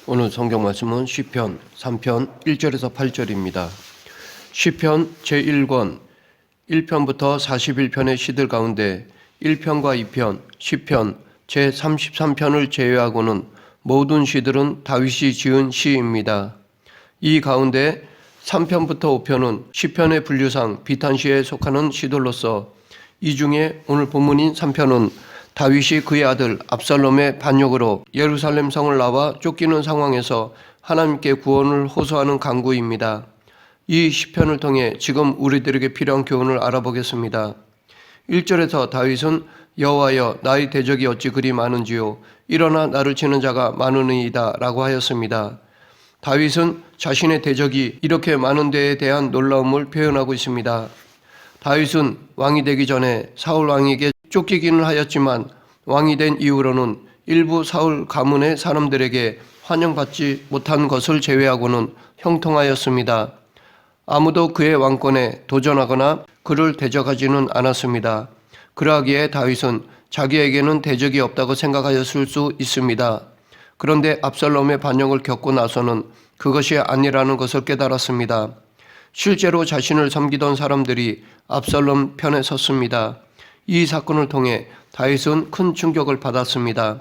오늘 성경 말씀은 시편 3편 1절에서 8절입니다. 시편 제1권 1편부터 41편의 시들 가운데 1편과 2편, 시편 제33편을 제외하고는 모든 시들은 다윗이 지은 시입니다. 이 가운데 3편부터 5편은 시편의 분류상 비탄시에 속하는 시들로서 이 중에 오늘 본문인 3편은 다윗이 그의 아들 압살롬의 반역으로 예루살렘 성을 나와 쫓기는 상황에서 하나님께 구원을 호소하는 간구입니다. 이 시편을 통해 지금 우리들에게 필요한 교훈을 알아보겠습니다. 1절에서 다윗은 여호와여 나의 대적이 어찌 그리 많은지요 일어나 나를 치는 자가 많으니이다 라고 하였습니다. 다윗은 자신의 대적이 이렇게 많은 데에 대한 놀라움을 표현하고 있습니다. 다윗은 왕이 되기 전에 사울 왕에게 쫓기기는 하였지만 왕이 된 이후로는 일부 사울 가문의 사람들에게 환영받지 못한 것을 제외하고는 형통하였습니다. 아무도 그의 왕권에 도전하거나 그를 대적하지는 않았습니다. 그러하기에 다윗은 자기에게는 대적이 없다고 생각하였을 수 있습니다. 그런데 압살롬의 반역을 겪고 나서는 그것이 아니라는 것을 깨달았습니다. 실제로 자신을 섬기던 사람들이 압살롬 편에 섰습니다. 이 사건을 통해 다윗은 큰 충격을 받았습니다.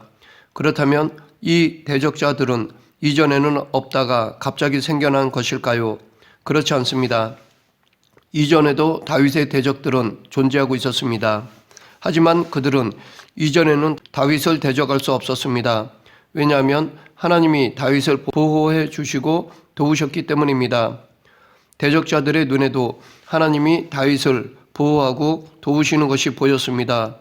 그렇다면 이 대적자들은 이전에는 없다가 갑자기 생겨난 것일까요? 그렇지 않습니다. 이전에도 다윗의 대적들은 존재하고 있었습니다. 하지만 그들은 이전에는 다윗을 대적할 수 없었습니다. 왜냐하면 하나님이 다윗을 보호해 주시고 도우셨기 때문입니다. 대적자들의 눈에도 하나님이 다윗을 보호하고 도우시는 것이 보였습니다.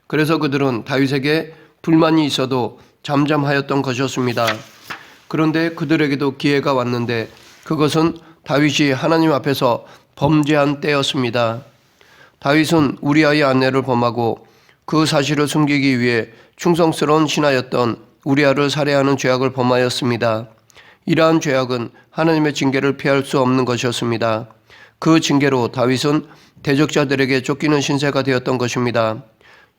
그래서 그들은 다윗에게 불만이 있어도 잠잠하였던 것이었습니다. 그런데 그들에게도 기회가 왔는데 그것은 다윗이 하나님 앞에서 범죄한 때였습니다. 다윗은 우리아의 아내를 범하고 그 사실을 숨기기 위해 충성스러운 신하였던 우리아를 살해하는 죄악을 범하였습니다. 이러한 죄악은 하나님의 징계를 피할 수 없는 것이었습니다. 그 징계로 다윗은 대적자들에게 쫓기는 신세가 되었던 것입니다.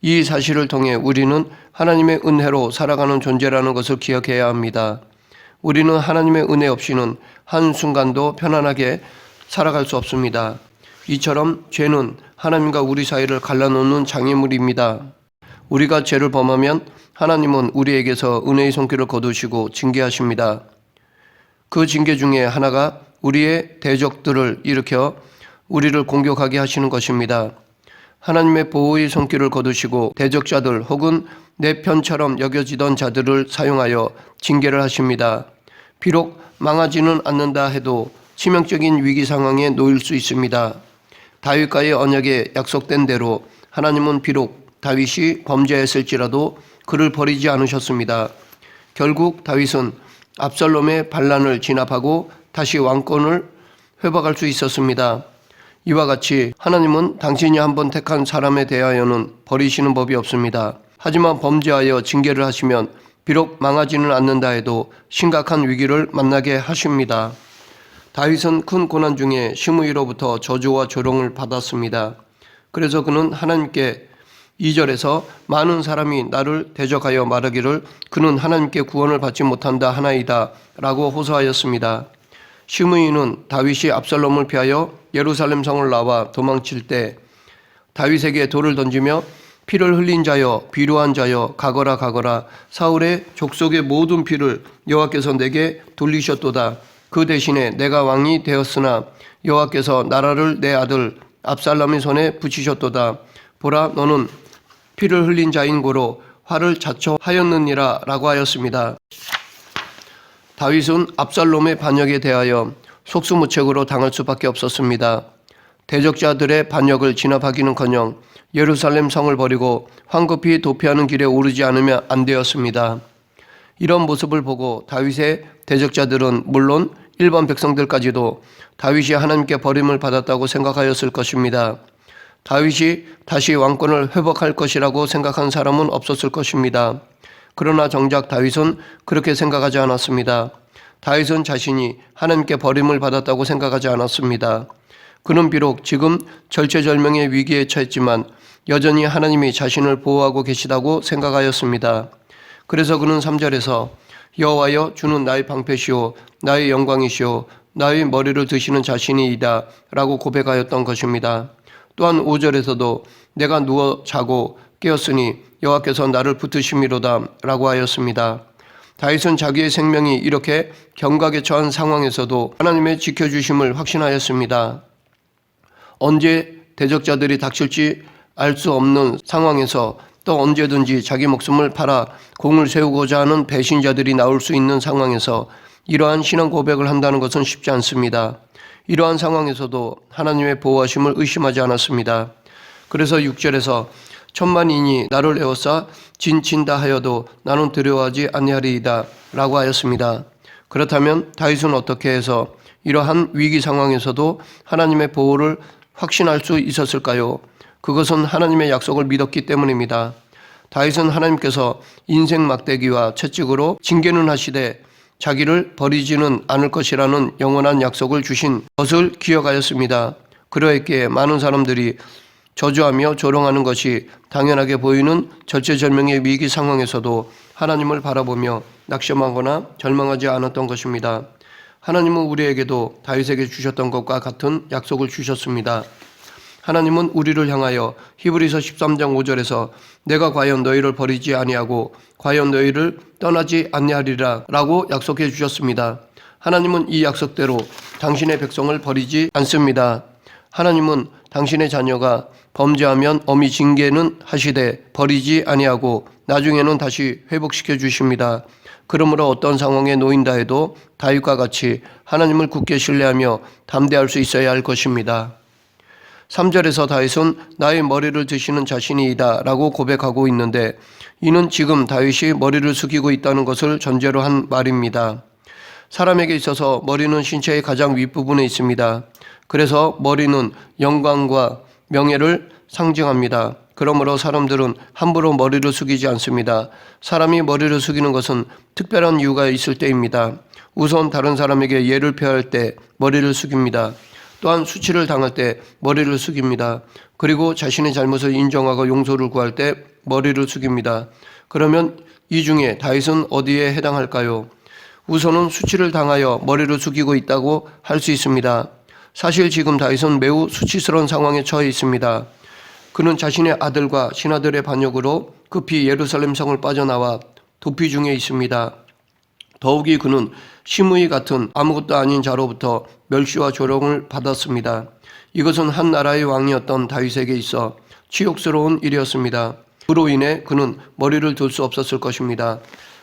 이 사실을 통해 우리는 하나님의 은혜로 살아가는 존재라는 것을 기억해야 합니다. 우리는 하나님의 은혜 없이는 한순간도 편안하게 살아갈 수 없습니다. 이처럼 죄는 하나님과 우리 사이를 갈라놓는 장애물입니다. 우리가 죄를 범하면 하나님은 우리에게서 은혜의 손길을 거두시고 징계하십니다. 그 징계 중에 하나가 우리의 대적들을 일으켜 우리를 공격하게 하시는 것입니다. 하나님의 보호의 손길을 거두시고 대적자들 혹은 내 편처럼 여겨지던 자들을 사용하여 징계를 하십니다. 비록 망하지는 않는다 해도 치명적인 위기 상황에 놓일 수 있습니다. 다윗과의 언약에 약속된 대로 하나님은 비록 다윗이 범죄했을지라도 그를 버리지 않으셨습니다. 결국 다윗은 압살롬의 반란을 진압하고 다시 왕권을 회복할 수 있었습니다. 이와 같이 하나님은 당신이 한번 택한 사람에 대하여는 버리시는 법이 없습니다. 하지만 범죄하여 징계를 하시면 비록 망하지는 않는다 해도 심각한 위기를 만나게 하십니다. 다윗은 큰 고난 중에 시므이로부터 저주와 조롱을 받았습니다. 그래서 그는 하나님께 2절에서 많은 사람이 나를 대적하여 말하기를 그는 하나님께 구원을 받지 못한다 하나이다 라고 호소하였습니다. 시므이는 다윗이 압살롬을 피하여 예루살렘 성을 나와 도망칠 때 다윗에게 돌을 던지며 피를 흘린 자여 비루한 자여 가거라 가거라 사울의 족속의 모든 피를 여호와께서 내게 돌리셨도다. 그 대신에 내가 왕이 되었으나 여호와께서 나라를 내 아들 압살롬의 손에 붙이셨도다. 보라 너는 피를 흘린 자인 고로 화를 자초하였느니라 라고 하였습니다. 다윗은 압살롬의 반역에 대하여 속수무책으로 당할 수밖에 없었습니다. 대적자들의 반역을 진압하기는커녕 예루살렘 성을 버리고 황급히 도피하는 길에 오르지 않으면 안 되었습니다. 이런 모습을 보고 다윗의 대적자들은 물론 일반 백성들까지도 다윗이 하나님께 버림을 받았다고 생각하였을 것입니다. 다윗이 다시 왕권을 회복할 것이라고 생각한 사람은 없었을 것입니다. 그러나 정작 다윗은 그렇게 생각하지 않았습니다. 다윗은 자신이 하나님께 버림을 받았다고 생각하지 않았습니다. 그는 비록 지금 절체절명의 위기에 처했지만 여전히 하나님이 자신을 보호하고 계시다고 생각하였습니다. 그래서 그는 3절에서 여호와여, 주는 나의 방패시오 나의 영광이시오 나의 머리를 드시는 자신이이다 라고 고백하였던 것입니다. 또한 5절에서도 내가 누워 자고 깨었으니 여호와께서 나를 붙드심이로다 라고 하였습니다. 다윗은 자기의 생명이 이렇게 경각에 처한 상황에서도 하나님의 지켜주심을 확신하였습니다. 언제 대적자들이 닥칠지 알 수 없는 상황에서 또 언제든지 자기 목숨을 팔아 공을 세우고자 하는 배신자들이 나올 수 있는 상황에서 이러한 신앙 고백을 한다는 것은 쉽지 않습니다. 이러한 상황에서도 하나님의 보호하심을 의심하지 않았습니다. 그래서 6절에서 천만인이 나를 에워싸 진친다 하여도 나는 두려워하지 아니하리이다 라고 하였습니다. 그렇다면 다윗은 어떻게 해서 이러한 위기 상황에서도 하나님의 보호를 확신할 수 있었을까요? 그것은 하나님의 약속을 믿었기 때문입니다. 다윗은 하나님께서 인생 막대기와 채찍으로 징계는 하시되 자기를 버리지는 않을 것이라는 영원한 약속을 주신 것을 기억하였습니다. 그러했기에 많은 사람들이 저주하며 조롱하는 것이 당연하게 보이는 절체절명의 위기 상황에서도 하나님을 바라보며 낙심하거나 절망하지 않았던 것입니다. 하나님은 우리에게도 다윗에게 주셨던 것과 같은 약속을 주셨습니다. 하나님은 우리를 향하여 히브리서 13장 5절에서 내가 과연 너희를 버리지 아니하고 과연 너희를 떠나지 아니하리라 라고 약속해 주셨습니다. 하나님은 이 약속대로 당신의 백성을 버리지 않습니다. 하나님은 당신의 자녀가 범죄하면 엄히 징계는 하시되 버리지 아니하고 나중에는 다시 회복시켜 주십니다. 그러므로 어떤 상황에 놓인다 해도 다윗과 같이 하나님을 굳게 신뢰하며 담대할 수 있어야 할 것입니다. 3절에서 다윗은 나의 머리를 드시는 자신이이다 라고 고백하고 있는데 이는 지금 다윗이 머리를 숙이고 있다는 것을 전제로 한 말입니다. 사람에게 있어서 머리는 신체의 가장 윗부분에 있습니다. 그래서 머리는 영광과 명예를 상징합니다. 그러므로 사람들은 함부로 머리를 숙이지 않습니다. 사람이 머리를 숙이는 것은 특별한 이유가 있을 때입니다. 우선 다른 사람에게 예를 표할 때 머리를 숙입니다. 또한 수치를 당할 때 머리를 숙입니다. 그리고 자신의 잘못을 인정하고 용서를 구할 때 머리를 숙입니다. 그러면 이 중에 다윗은 어디에 해당할까요? 우선은 수치를 당하여 머리를 숙이고 있다고 할 수 있습니다. 사실 지금 다윗은 매우 수치스러운 상황에 처해 있습니다. 그는 자신의 아들과 신하들의 반역으로 급히 예루살렘 성을 빠져나와 도피 중에 있습니다. 더욱이 그는 시므이 같은 아무것도 아닌 자로부터 멸시와 조롱을 받았습니다. 이것은 한 나라의 왕이었던 다윗에게 있어 치욕스러운 일이었습니다. 그로 인해 그는 머리를 들 수 없었을 것입니다.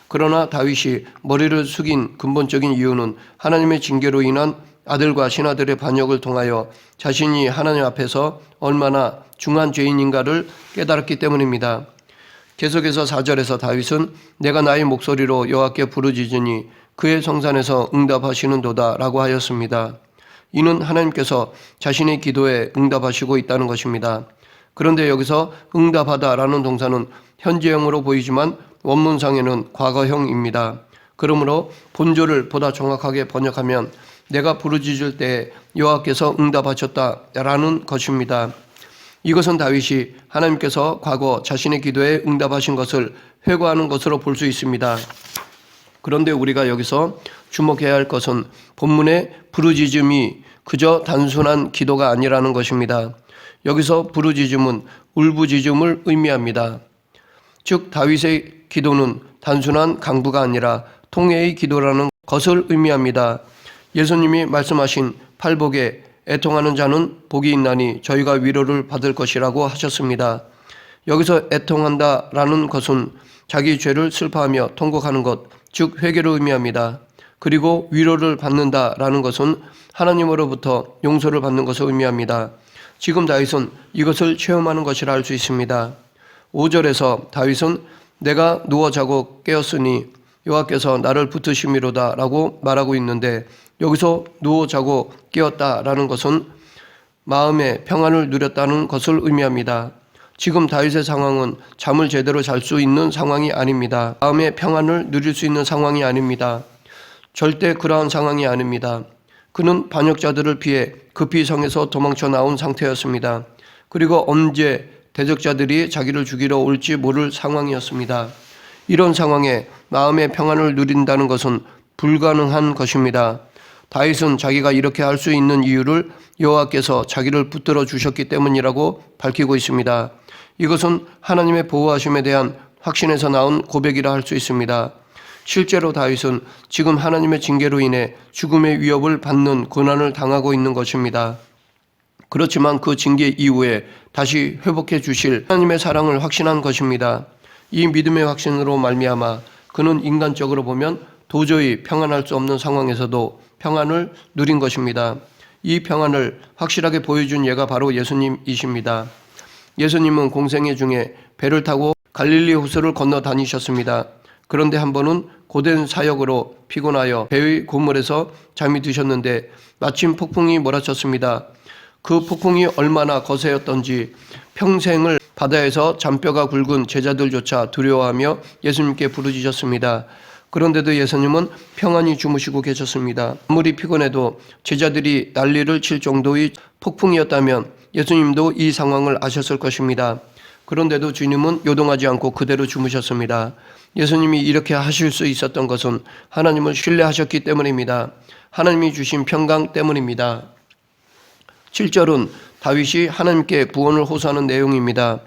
그러나 다윗이 머리를 숙인 근본적인 이유는 하나님의 징계로 인한 아들과 신하들의 반역을 통하여 자신이 하나님 앞에서 얼마나 중한 죄인인가를 깨달았기 때문입니다. 계속해서 4절에서 다윗은 내가 나의 목소리로 여호와께 부르짖으니 그의 성산에서 응답하시는도다 라고 하였습니다. 이는 하나님께서 자신의 기도에 응답하시고 있다는 것입니다. 그런데 여기서 응답하다 라는 동사는 현재형으로 보이지만 원문상에는 과거형입니다. 그러므로 본조를 보다 정확하게 번역하면 내가 부르짖을 때 여호와께서 응답하셨다 라는 것입니다. 이것은 다윗이 하나님께서 과거 자신의 기도에 응답하신 것을 회고하는 것으로 볼 수 있습니다. 그런데 우리가 여기서 주목해야 할 것은 본문의 부르짖음이 그저 단순한 기도가 아니라는 것입니다. 여기서 부르짖음은 울부짖음을 의미합니다. 즉 다윗의 기도는 단순한 강구가 아니라 통회의 기도라는 것을 의미합니다. 예수님이 말씀하신 팔복에 애통하는 자는 복이 있나니 저희가 위로를 받을 것이라고 하셨습니다. 여기서 애통한다라는 것은 자기 죄를 슬퍼하며 통곡하는 것, 즉 회개를 의미합니다. 그리고 위로를 받는다라는 것은 하나님으로부터 용서를 받는 것을 의미합니다. 지금 다윗은 이것을 체험하는 것이라 할 수 있습니다. 5절에서 다윗은 내가 누워 자고 깨었으니 여호와께서 나를 붙드심이로다 라고 말하고 있는데 여기서 누워 자고 깨었다라는 것은 마음의 평안을 누렸다는 것을 의미합니다. 지금 다윗의 상황은 잠을 제대로 잘 수 있는 상황이 아닙니다. 마음의 평안을 누릴 수 있는 상황이 아닙니다. 절대 그러한 상황이 아닙니다. 그는 반역자들을 피해 급히 성에서 도망쳐 나온 상태였습니다. 그리고 언제 대적자들이 자기를 죽이러 올지 모를 상황이었습니다. 이런 상황에 마음의 평안을 누린다는 것은 불가능한 것입니다. 다윗은 자기가 이렇게 할 수 있는 이유를 여호와께서 자기를 붙들어 주셨기 때문이라고 밝히고 있습니다. 이것은 하나님의 보호하심에 대한 확신에서 나온 고백이라 할 수 있습니다. 실제로 다윗은 지금 하나님의 징계로 인해 죽음의 위협을 받는 고난을 당하고 있는 것입니다. 그렇지만 그 징계 이후에 다시 회복해 주실 하나님의 사랑을 확신한 것입니다. 이 믿음의 확신으로 말미암아 그는 인간적으로 보면 도저히 평안할 수 없는 상황에서도 평안을 누린 것입니다. 이 평안을 확실하게 보여준 예가 바로 예수님이십니다. 예수님은 공생애 중에 배를 타고 갈릴리 호수를 건너 다니셨습니다. 그런데 한 번은 고된 사역으로 피곤하여 배의 고물에서 잠이 드셨는데 마침 폭풍이 몰아쳤습니다. 그 폭풍이 얼마나 거세였던지 평생을 바다에서 잔뼈가 굵은 제자들조차 두려워하며 예수님께 부르짖었습니다. 그런데도 예수님은 평안히 주무시고 계셨습니다. 아무리 피곤해도 제자들이 난리를 칠 정도의 폭풍이었다면 예수님도 이 상황을 아셨을 것입니다. 그런데도 주님은 요동하지 않고 그대로 주무셨습니다. 예수님이 이렇게 하실 수 있었던 것은 하나님을 신뢰하셨기 때문입니다. 하나님이 주신 평강 때문입니다. 7절은 다윗이 하나님께 구원을 호소하는 내용입니다.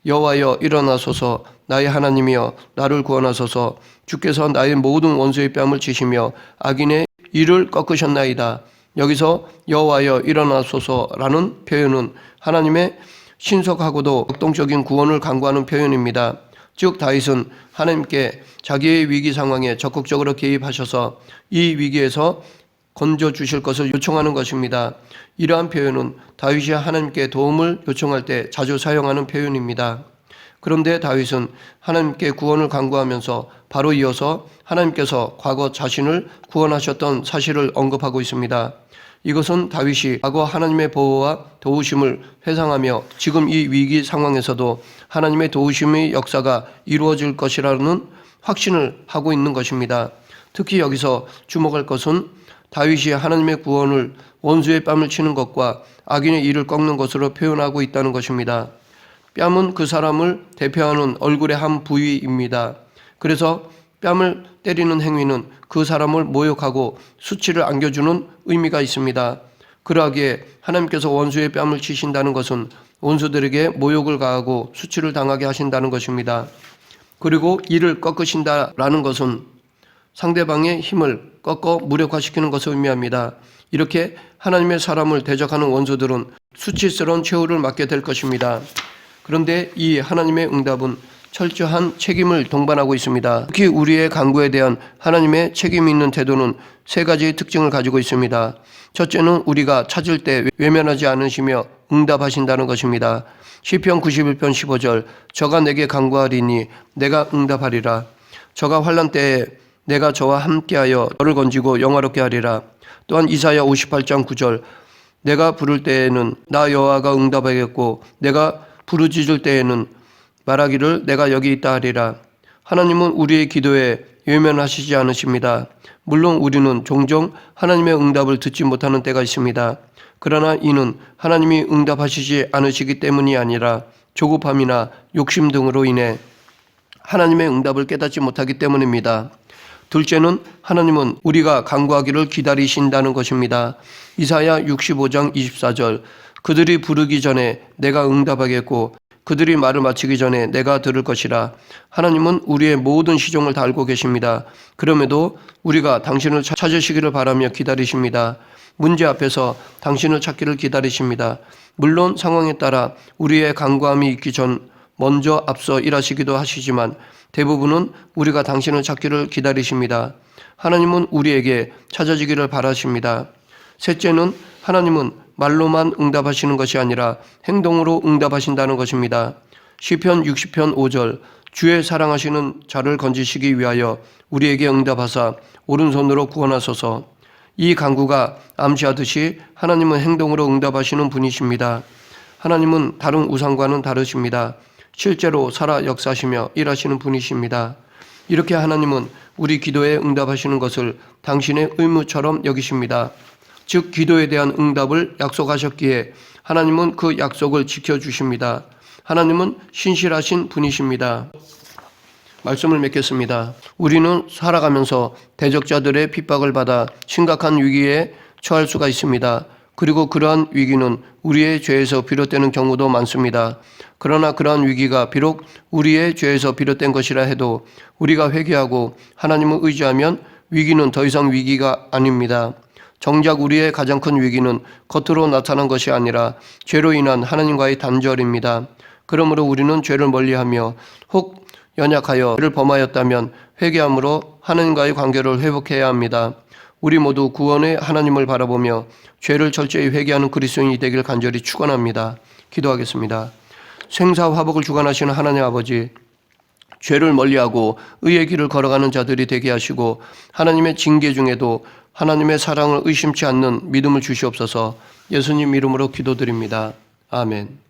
여호와여 일어나소서, 나의 하나님이여 나를 구원하소서. 주께서 나의 모든 원수의 뺨을 치시며 악인의 이를 꺾으셨나이다. 여기서 여호와여 일어나소서라는 표현은 하나님의 신속하고도 역동적인 구원을 간구하는 표현입니다. 즉 다윗은 하나님께 자기의 위기 상황에 적극적으로 개입하셔서 이 위기에서 건져 주실 것을 요청하는 것입니다. 이러한 표현은 다윗이 하나님께 도움을 요청할 때 자주 사용하는 표현입니다. 그런데 다윗은 하나님께 구원을 간구하면서 바로 이어서 하나님께서 과거 자신을 구원하셨던 사실을 언급하고 있습니다. 이것은 다윗이 과거 하나님의 보호와 도우심을 회상하며 지금 이 위기 상황에서도 하나님의 도우심의 역사가 이루어질 것이라는 확신을 하고 있는 것입니다. 특히 여기서 주목할 것은 다윗이 하나님의 구원을 원수의 뺨을 치는 것과 악인의 이를 꺾는 것으로 표현하고 있다는 것입니다. 뺨은 그 사람을 대표하는 얼굴의 한 부위입니다. 그래서 뺨을 때리는 행위는 그 사람을 모욕하고 수치를 안겨주는 의미가 있습니다. 그러하기에 하나님께서 원수의 뺨을 치신다는 것은 원수들에게 모욕을 가하고 수치를 당하게 하신다는 것입니다. 그리고 이를 꺾으신다라는 것은 상대방의 힘을 꺾어 무력화시키는 것을 의미합니다. 이렇게 하나님의 사람을 대적하는 원수들은 수치스러운 최후를 맞게 될 것입니다. 그런데 이 하나님의 응답은 철저한 책임을 동반하고 있습니다. 특히 우리의 간구에 대한 하나님의 책임 있는 태도는 세 가지의 특징을 가지고 있습니다. 첫째는 우리가 찾을 때 외면하지 않으시며 응답하신다는 것입니다. 시편 91편 15절 저가 내게 간구하리니 내가 응답하리라. 저가 환난 때에 내가 저와 함께하여 저를 건지고 영화롭게 하리라. 또한 이사야 58장 9절 내가 부를 때에는 나 여호와가 응답하겠고 내가 부르짖을 때에는 말하기를 내가 여기 있다 하리라. 하나님은 우리의 기도에 외면하시지 않으십니다. 물론 우리는 종종 하나님의 응답을 듣지 못하는 때가 있습니다. 그러나 이는 하나님이 응답하시지 않으시기 때문이 아니라 조급함이나 욕심 등으로 인해 하나님의 응답을 깨닫지 못하기 때문입니다. 둘째는 하나님은 우리가 간구하기를 기다리신다는 것입니다. 이사야 65장 24절 그들이 부르기 전에 내가 응답하겠고 그들이 말을 마치기 전에 내가 들을 것이라. 하나님은 우리의 모든 시종을 다 알고 계십니다. 그럼에도 우리가 당신을 찾으시기를 바라며 기다리십니다. 문제 앞에서 당신을 찾기를 기다리십니다. 물론 상황에 따라 우리의 간구함이 있기 전 먼저 앞서 일하시기도 하시지만 대부분은 우리가 당신을 찾기를 기다리십니다. 하나님은 우리에게 찾아지기를 바라십니다. 셋째는 하나님은 말로만 응답하시는 것이 아니라 행동으로 응답하신다는 것입니다. 시편 60편 5절 주의 사랑하시는 자를 건지시기 위하여 우리에게 응답하사 오른손으로 구원하소서. 이 간구가 암시하듯이 하나님은 행동으로 응답하시는 분이십니다. 하나님은 다른 우상과는 다르십니다. 실제로 살아 역사하시며 일하시는 분이십니다. 이렇게 하나님은 우리 기도에 응답하시는 것을 당신의 의무처럼 여기십니다. 즉 기도에 대한 응답을 약속하셨기에 하나님은 그 약속을 지켜주십니다. 하나님은 신실하신 분이십니다. 말씀을 맺겠습니다. 우리는 살아가면서 대적자들의 핍박을 받아 심각한 위기에 처할 수가 있습니다. 그리고 그러한 위기는 우리의 죄에서 비롯되는 경우도 많습니다. 그러나 그러한 위기가 비록 우리의 죄에서 비롯된 것이라 해도 우리가 회개하고 하나님을 의지하면 위기는 더 이상 위기가 아닙니다. 정작 우리의 가장 큰 위기는 겉으로 나타난 것이 아니라 죄로 인한 하나님과의 단절입니다. 그러므로 우리는 죄를 멀리하며 혹 연약하여 죄를 범하였다면 회개함으로 하나님과의 관계를 회복해야 합니다. 우리 모두 구원의 하나님을 바라보며 죄를 철저히 회개하는 그리스도인이 되길 간절히 축원합니다. 기도하겠습니다. 생사화복을 주관하시는 하나님 아버지, 죄를 멀리하고 의의 길을 걸어가는 자들이 되게 하시고 하나님의 징계 중에도 하나님의 사랑을 의심치 않는 믿음을 주시옵소서. 예수님 이름으로 기도드립니다. 아멘.